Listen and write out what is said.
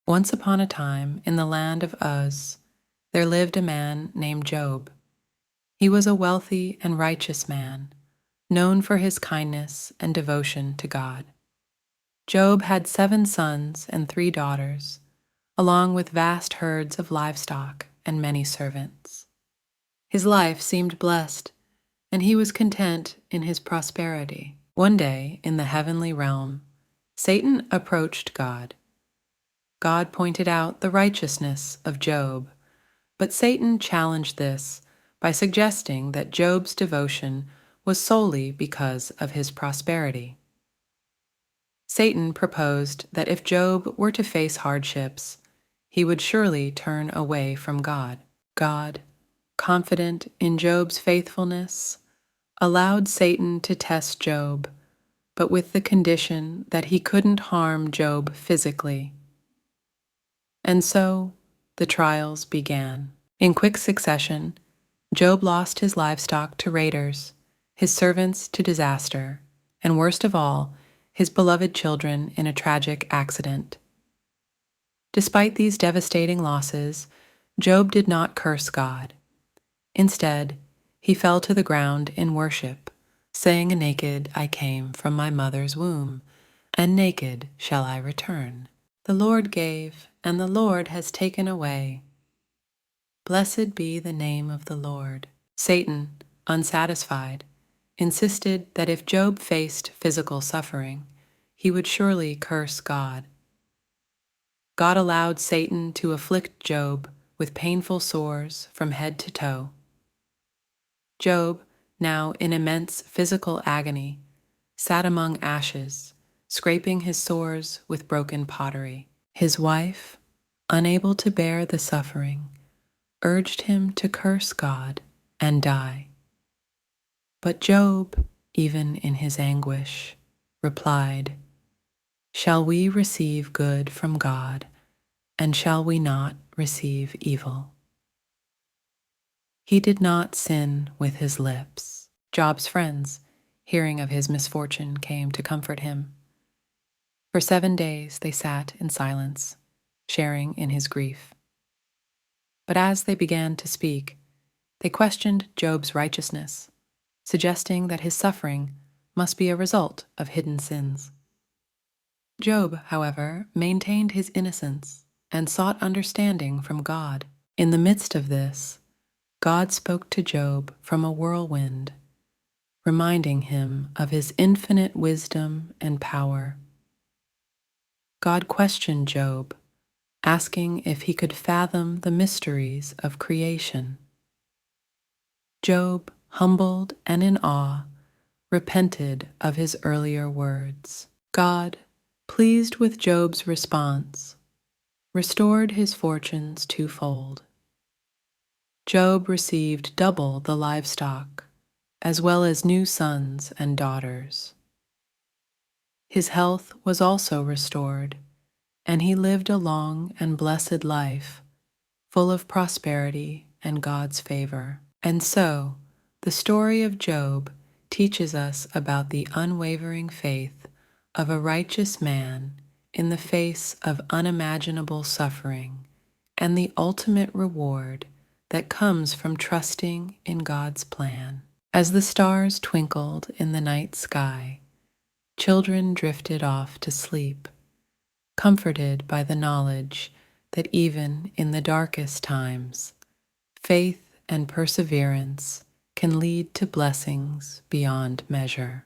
Once upon a time, in the land of Uz, there lived a man named Job. He was a wealthy and righteous man, known for his kindness and devotion to God. Job had 7 sons and 3 daughters, along with vast herds of livestock and many servants. His life seemed blessed, and he was content in his prosperity. One day, in the heavenly realm, Satan approached God. God pointed out the righteousness of Job, but Satan challenged this by suggesting that Job's devotion was solely because of his prosperity. Satan proposed that if Job were to face hardships, he would surely turn away from God. God, confident in Job's faithfulness, allowed Satan to test Job, but with the condition that he couldn't harm Job physically. And so the trials began. In quick succession, Job lost his livestock to raiders, his servants to disaster, and worst of all, his beloved children in a tragic accident. Despite these devastating losses, Job did not curse God. Instead, he fell to the ground in worship, saying, "Naked I came from my mother's womb, and naked shall I return. The Lord gave, and the Lord has taken away. Blessed be the name of the Lord." Satan, unsatisfied, insisted that if Job faced physical suffering, he would surely curse God. God allowed Satan to afflict Job with painful sores from head to toe. Job, now in immense physical agony, sat among ashes, scraping his sores with broken pottery. His wife, unable to bear the suffering, urged him to curse God and die. But Job, even in his anguish, replied, "Shall we receive good from God, and shall we not receive evil?" He did not sin with his lips. Job's friends, hearing of his misfortune, came to comfort him. For 7 days they sat in silence, sharing in his grief. But as they began to speak, they questioned Job's righteousness, suggesting that his suffering must be a result of hidden sins. Job, however, maintained his innocence and sought understanding from God. In the midst of this, God spoke to Job from a whirlwind, reminding him of his infinite wisdom and power. God questioned Job, asking if he could fathom the mysteries of creation. Job, humbled and in awe, repented of his earlier words. God, pleased with Job's response, restored his fortunes twofold. Job received double the livestock, as well as new sons and daughters. His health was also restored, and he lived a long and blessed life, full of prosperity and God's favor. And so, the story of Job teaches us about the unwavering faith of a righteous man in the face of unimaginable suffering, and the ultimate reward that comes from trusting in God's plan. As the stars twinkled in the night sky, children drifted off to sleep, comforted by the knowledge that even in the darkest times, faith and perseverance can lead to blessings beyond measure.